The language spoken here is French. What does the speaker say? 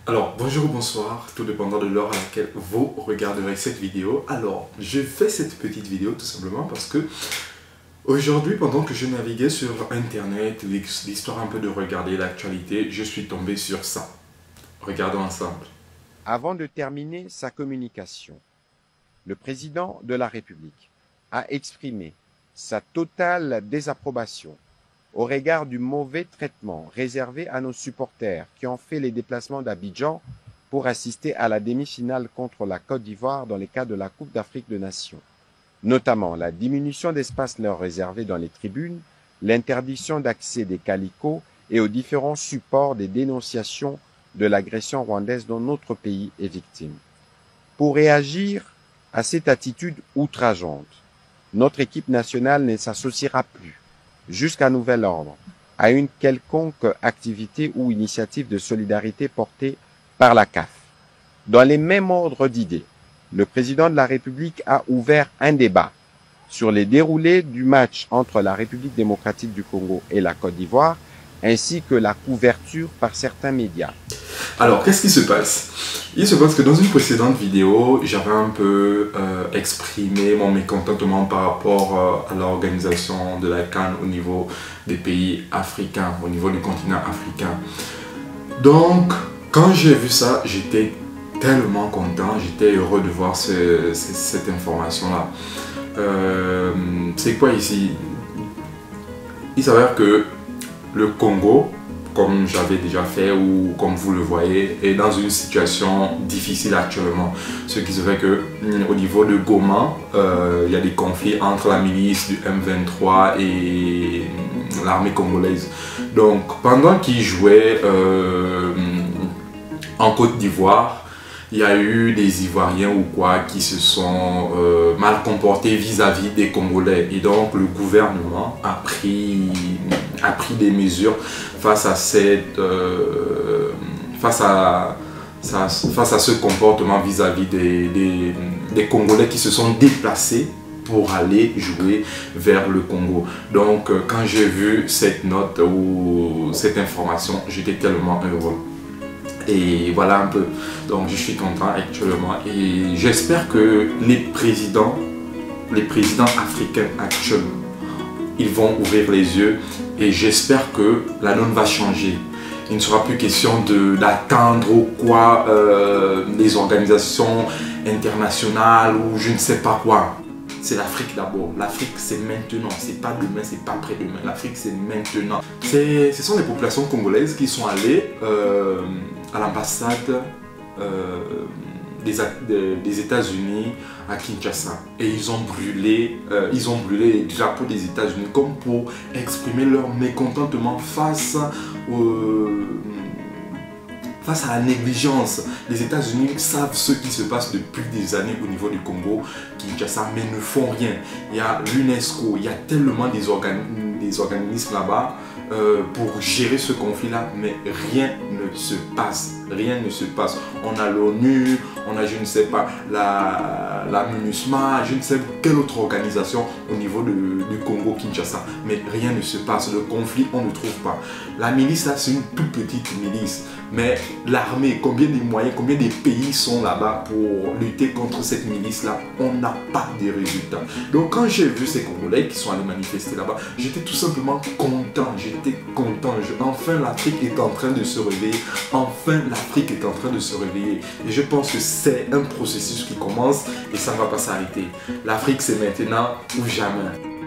Alors, bonjour ou bonsoir, tout dépendant de l'heure à laquelle vous regarderez cette vidéo. Alors, je fais cette petite vidéo tout simplement parce que aujourd'hui, pendant que je naviguais sur Internet, l'histoire un peu de regarder l'actualité, je suis tombé sur ça. Regardons ensemble. Avant de terminer sa communication, le président de la République a exprimé sa totale désapprobation au regard du mauvais traitement réservé à nos supporters qui ont fait les déplacements d'Abidjan pour assister à la demi-finale contre la Côte d'Ivoire dans le cadre de la Coupe d'Afrique des Nations, notamment la diminution d'espace leur réservé dans les tribunes, l'interdiction d'accès des calicots et aux différents supports des dénonciations de l'agression rwandaise dont notre pays est victime. Pour réagir à cette attitude outrageante, notre équipe nationale ne s'associera plus, jusqu'à nouvel ordre, à une quelconque activité ou initiative de solidarité portée par la CAF. Dans les mêmes ordres d'idées, le président de la République a ouvert un débat sur les déroulés du match entre la République démocratique du Congo et la Côte d'Ivoire, ainsi que la couverture par certains médias. Alors, qu'est-ce qui se passe? Il se passe que dans une précédente vidéo, j'avais un peu exprimé mon mécontentement par rapport à l'organisation de la CAN au niveau des pays africains, au niveau du continent africain. Donc, quand j'ai vu ça, j'étais tellement content, j'étais heureux de voir cette information-là. C'est quoi ici? Il s'avère que le Congo, comme j'avais déjà fait ou comme vous le voyez, est dans une situation difficile actuellement. Ce qui se fait que au niveau de Goma, il y a des conflits entre la milice du M23 et l'armée congolaise. Donc pendant qu'ils jouaient en Côte d'Ivoire, il y a eu des Ivoiriens ou quoi qui se sont mal comportés vis-à-vis des Congolais. Et donc le gouvernement a pris des mesures face à ce comportement vis-à-vis des Congolais qui se sont déplacés pour aller jouer vers le Congo. Donc quand j'ai vu cette note ou cette information, j'étais tellement heureux. Et voilà un peu, donc je suis content actuellement et j'espère que les présidents africains actuellement, ils vont ouvrir les yeux et j'espère que la donne va changer. Il ne sera plus question d'attendre ou quoi des organisations internationales ou je ne sais pas quoi. C'est l'Afrique d'abord. L'Afrique c'est maintenant, c'est pas demain, c'est pas après-demain. L'Afrique c'est maintenant. Ce sont les populations congolaises qui sont allées à l'ambassade des États-Unis à Kinshasa et ils ont brûlé les drapeaux des États-Unis comme pour exprimer leur mécontentement face à la négligence. Les États-Unis savent ce qui se passe depuis des années au niveau du Congo, Kinshasa, mais ne font rien. Il y a l'UNESCO, il y a tellement des organismes là-bas pour gérer ce conflit-là, mais rien ne se passe. Rien ne se passe. On a l'ONU, on a je ne sais pas, la MINUSMA, je ne sais quelle autre organisation au niveau du Congo, Kinshasa, mais rien ne se passe. Le conflit, on ne trouve pas. La milice, là, c'est une toute petite milice. Mais l'armée, combien de moyens, combien de pays sont là-bas pour lutter contre cette milice-là? On n'a pas de résultats. Donc quand j'ai vu ces Congolais qui sont allés manifester là-bas, j'étais tout simplement content. J'étais content. Enfin, l'Afrique est en train de se réveiller. Enfin, l'Afrique est en train de se réveiller. Et je pense que c'est un processus qui commence et ça ne va pas s'arrêter. L'Afrique, c'est maintenant ou jamais.